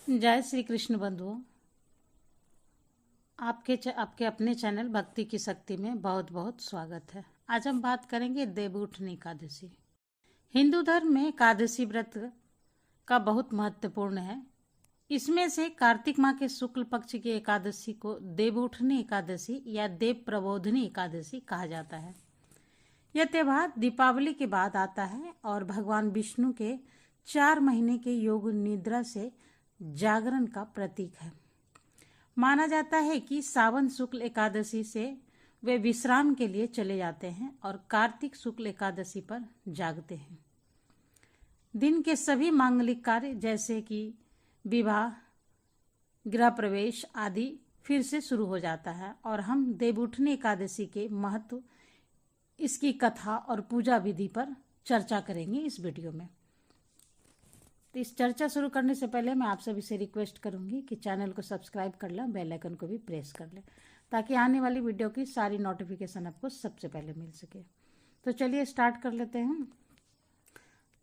जय श्री कृष्ण बंधुओं। आपके अपने चैनल भक्ति की शक्ति में बहुत बहुत स्वागत है। आज हम बात करेंगे देवउठनी एकादशी। हिंदू धर्म में एकादशी व्रत का बहुत महत्वपूर्ण है। इसमें से कार्तिक माह के शुक्ल पक्ष की एकादशी को देवउठनी एकादशी या देव प्रबोधनी एकादशी कहा जाता है। यह त्यौहार दीपावली के बाद आता है और भगवान विष्णु के 4 महीने के योग निद्रा से जागरण का प्रतीक है। माना जाता है कि सावन शुक्ल एकादशी से वे विश्राम के लिए चले जाते हैं और कार्तिक शुक्ल एकादशी पर जागते हैं। दिन के सभी मांगलिक कार्य जैसे कि विवाह, गृह प्रवेश आदि फिर से शुरू हो जाता है और हम देवउठनी एकादशी के महत्व, इसकी कथा और पूजा विधि पर चर्चा करेंगे इस वीडियो में। तो इस चर्चा शुरू करने से पहले मैं आप सभी से रिक्वेस्ट करूंगी कि चैनल को सब्सक्राइब कर लें, बेल आइकन को भी प्रेस कर लें ताकि आने वाली वीडियो की सारी नोटिफिकेशन आपको सबसे पहले मिल सके। तो चलिए स्टार्ट कर लेते हैं।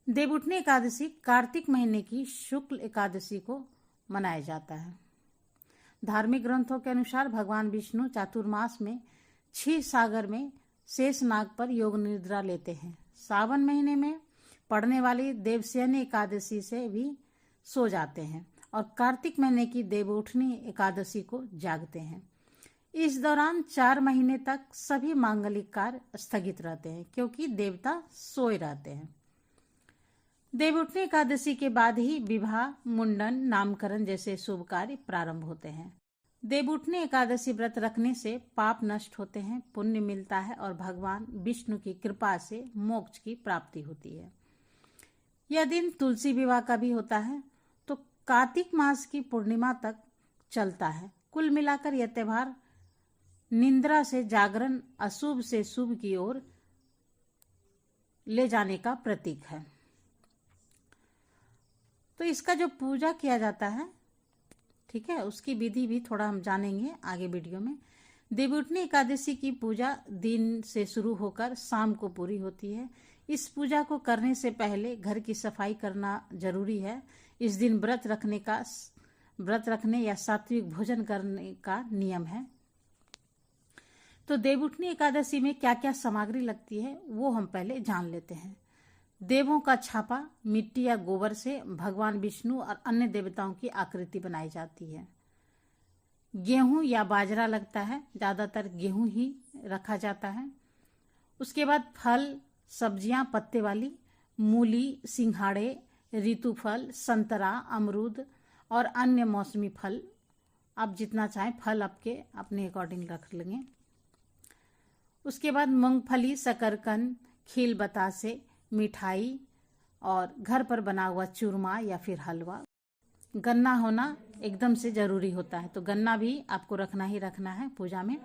देवउठनी एकादशी कार्तिक महीने की शुक्ल एकादशी को मनाया जाता है। धार्मिक ग्रंथों के अनुसार भगवान विष्णु चातुर्मास में क्षीर सागर में शेष नाग पर योग निद्रा लेते हैं। सावन महीने में पड़ने वाली देवशयनी एकादशी से भी सो जाते हैं और कार्तिक महीने की देवउठनी एकादशी को जागते हैं। इस दौरान 4 महीने तक सभी मांगलिक कार्य स्थगित रहते हैं क्योंकि देवता सोए रहते हैं। देवउठनी एकादशी के बाद ही विवाह, मुंडन, नामकरण जैसे शुभ कार्य प्रारंभ होते हैं। देवउठनी एकादशी व्रत रखने से पाप नष्ट होते हैं, पुण्य मिलता है और भगवान विष्णु की कृपा से मोक्ष की प्राप्ति होती है। यह दिन तुलसी विवाह का भी होता है तो कार्तिक मास की पूर्णिमा तक चलता है। कुल मिलाकर यह त्यौहार निद्रा से जागरण, अशुभ से शुभ की ओर ले जाने का प्रतीक है। तो इसका जो पूजा किया जाता है, ठीक है, उसकी विधि भी थोड़ा हम जानेंगे आगे वीडियो में। देवउठनी एकादशी की पूजा दिन से शुरू होकर शाम को पूरी होती है। इस पूजा को करने से पहले घर की सफाई करना जरूरी है। इस दिन व्रत रखने या सात्विक भोजन करने का नियम है। तो देवउठनी एकादशी में क्या क्या सामग्री लगती है वो हम पहले जान लेते हैं। देवों का छापा, मिट्टी या गोबर से भगवान विष्णु और अन्य देवताओं की आकृति बनाई जाती है। गेहूं या बाजरा लगता है, ज्यादातर गेहूं ही रखा जाता है। उसके बाद फल, सब्जियां पत्ते वाली, मूली, सिंघाड़े, ऋतु फल, संतरा, अमरूद और अन्य मौसमी फल, आप जितना चाहें फल आपके अपने अकॉर्डिंग रख लेंगे। उसके बाद मूंगफली, शकरकंद, खील बतासे, मिठाई और घर पर बना हुआ चूरमा या फिर हलवा। गन्ना होना एकदम से जरूरी होता है तो गन्ना भी आपको रखना ही रखना है पूजा में।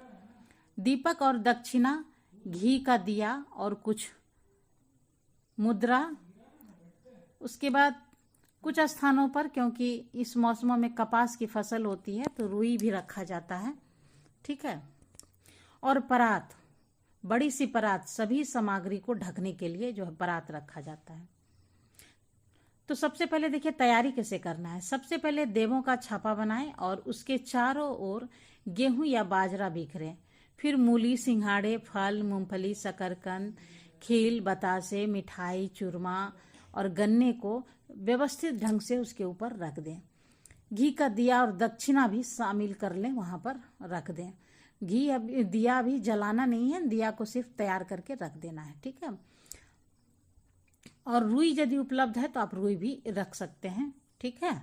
दीपक और दक्षिणा, घी का दिया और कुछ मुद्रा। उसके बाद कुछ स्थानों पर, क्योंकि इस मौसमों में कपास की फसल होती है तो रुई भी रखा जाता है, ठीक है। और परात, बड़ी सी परात, सभी सामग्री को ढकने के लिए जो है परात रखा जाता है। तो सबसे पहले देखिए तैयारी कैसे करना है। सबसे पहले देवों का छापा बनाएं और उसके चारों ओर गेहूं या बाजरा बिखरें। फिर मूली, सिंघाड़े, फल, मूंगफली, शकरकंद, खील, बतासे, मिठाई, चूरमा और गन्ने को व्यवस्थित ढंग से उसके ऊपर रख दें। घी का दिया और दक्षिणा भी शामिल कर लें, वहां पर रख दें। दिया भी जलाना नहीं है, दिया को सिर्फ तैयार करके रख देना है, ठीक है। और रुई यदि उपलब्ध है तो आप रुई भी रख सकते हैं, ठीक है।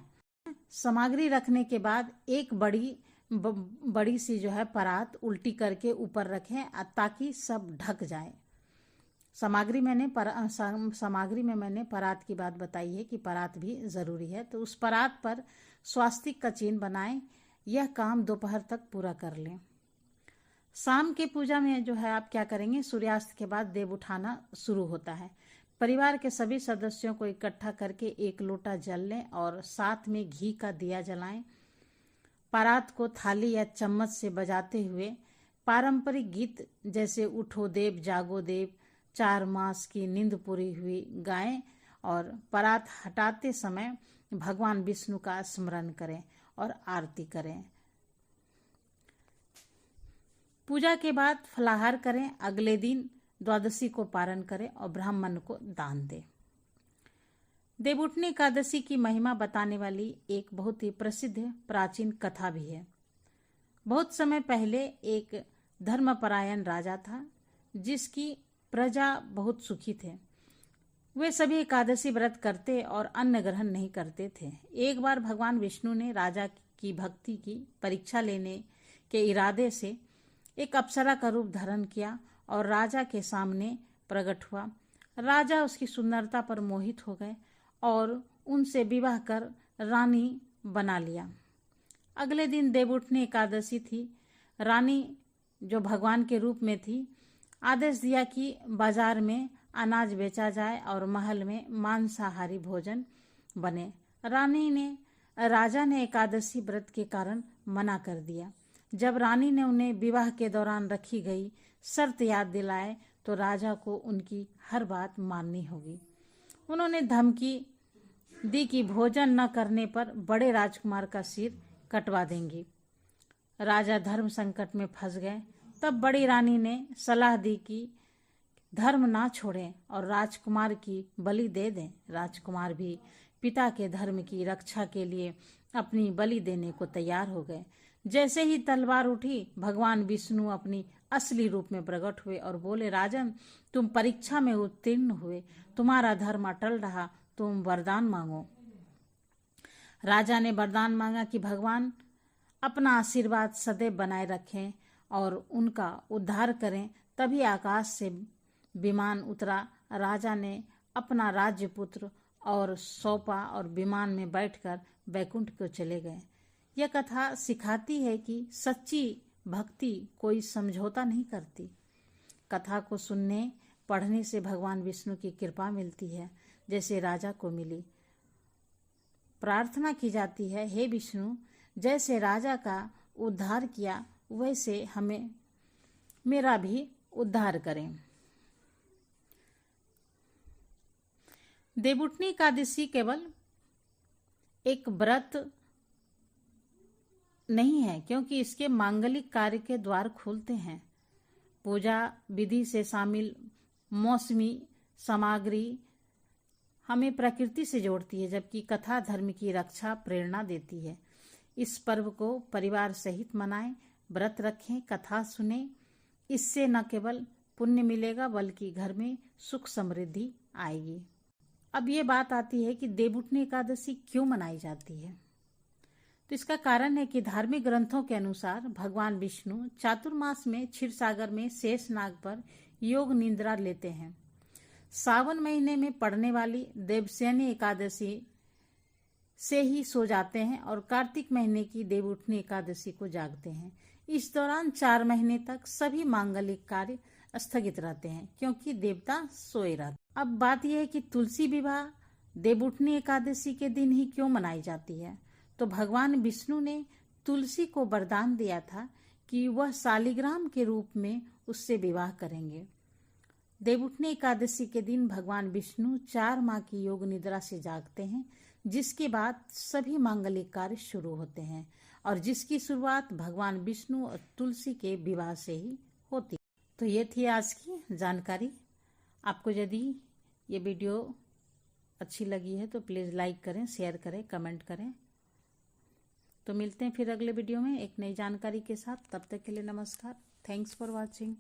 सामग्री रखने के बाद एक बड़ी सी जो है परात उल्टी करके ऊपर रखें ताकि सब ढक जाए। सामग्री में मैंने परात की बात बताई है कि परात भी जरूरी है। तो उस परात पर स्वास्तिक का चिन्ह बनाएं। यह काम दोपहर तक पूरा कर लें। शाम के पूजा में जो है आप क्या करेंगे, सूर्यास्त के बाद देव उठाना शुरू होता है। परिवार के सभी सदस्यों को इकट्ठा करके एक लोटा जल लें और साथ में घी का दिया जलाएं। परात को थाली या चम्मच से बजाते हुए पारंपरिक गीत जैसे उठो देव, जागो देव, 4 मास की नींद पूरी हुई गाएं और परात हटाते समय भगवान विष्णु का स्मरण करें और आरती करें। पूजा के बाद फलाहार करें। अगले दिन द्वादशी को पारण करें और ब्राह्मण को दान दें। देवउठनी एकादशी की महिमा बताने वाली एक बहुत ही प्रसिद्ध प्राचीन कथा भी है। बहुत समय पहले एक धर्मपरायण राजा था जिसकी प्रजा बहुत सुखी थे। वे सभी एकादशी व्रत करते और अन्न ग्रहण नहीं करते थे। एक बार भगवान विष्णु ने राजा की भक्ति की परीक्षा लेने के इरादे से एक अप्सरा का रूप धारण किया और राजा के सामने प्रकट हुआ। राजा उसकी सुंदरता पर मोहित हो गए और उनसे विवाह कर रानी बना लिया। अगले दिन देवउठनी एकादशी थी। रानी जो भगवान के रूप में थी, आदेश दिया कि बाजार में अनाज बेचा जाए और महल में मांसाहारी भोजन बने। राजा ने एकादशी व्रत के कारण मना कर दिया। जब रानी ने उन्हें विवाह के दौरान रखी गई शर्त याद दिलाए तो राजा को उनकी हर बात माननी होगी। उन्होंने धमकी दी कि भोजन न करने पर बड़े राजकुमार का सिर कटवा देंगी। राजा धर्म संकट में फंस गए। तब बड़ी रानी ने सलाह दी कि धर्म ना छोड़ें और राजकुमार की बलि दे दें। राजकुमार भी पिता के धर्म की रक्षा के लिए अपनी बलि देने को तैयार हो गए। जैसे ही तलवार उठी, भगवान विष्णु अपनी असली रूप में प्रकट हुए और बोले, राजन, तुम परीक्षा में उत्तीर्ण हुए, तुम्हारा धर्म अटल रहा, तुम वरदान मांगो। राजा ने वरदान मांगा कि भगवान अपना आशीर्वाद सदैव बनाए रखें और उनका उद्धार करें। तभी आकाश से विमान उतरा। राजा ने अपना राज्यपुत्र और सौंपा और विमान में बैठकर वैकुंठ को चले गए। यह कथा सिखाती है कि सच्ची भक्ति कोई समझौता नहीं करती। कथा को सुनने पढ़ने से भगवान विष्णु की कृपा मिलती है, जैसे राजा को मिली। प्रार्थना की जाती है, हे विष्णु, जैसे राजा का उद्धार किया वैसे हमें मेरा भी उद्धार करें। देवउठनी एकादशी केवल एक व्रत नहीं है, क्योंकि इसके मांगलिक कार्य के द्वार खुलते हैं। पूजा विधि से शामिल मौसमी सामग्री हमें प्रकृति से जोड़ती है, जबकि कथा धर्म की रक्षा प्रेरणा देती है। इस पर्व को परिवार सहित मनाएं, व्रत रखें, कथा सुने। इससे न केवल पुण्य मिलेगा बल्कि घर में सुख समृद्धि आएगी। अब ये बात आती है कि देवउठनी एकादशी क्यों मनाई जाती है। तो इसका कारण है कि धार्मिक ग्रंथों के अनुसार भगवान विष्णु चातुर्मास में क्षीरसागर में शेषनाग पर योग निद्रा लेते हैं। सावन महीने में पड़ने वाली देवशयनी एकादशी से ही सो जाते हैं और कार्तिक महीने की देवउठनी एकादशी को जागते हैं। इस दौरान 4 महीने तक सभी मांगलिक कार्य स्थगित रहते हैं, क्योंकि देवता सोए रहते। अब बात यह है कि तुलसी विवाह देवउठनी एकादशी के दिन ही क्यों मनाई जाती है। तो भगवान विष्णु ने तुलसी को वरदान दिया था कि वह शालिग्राम के रूप में उससे विवाह करेंगे। देवउठनी एकादशी के दिन भगवान विष्णु 4 माह की योग निद्रा से जागते हैं, जिसके बाद सभी मांगलिक कार्य शुरू होते हैं और जिसकी शुरुआत भगवान विष्णु और तुलसी के विवाह से ही होती। तो ये थी आज की जानकारी। आपको यदि ये वीडियो अच्छी लगी है तो प्लीज़ लाइक करें, शेयर करें, कमेंट करें। तो मिलते हैं फिर अगले वीडियो में एक नई जानकारी के साथ। तब तक के लिए नमस्कार। Thanks for watching.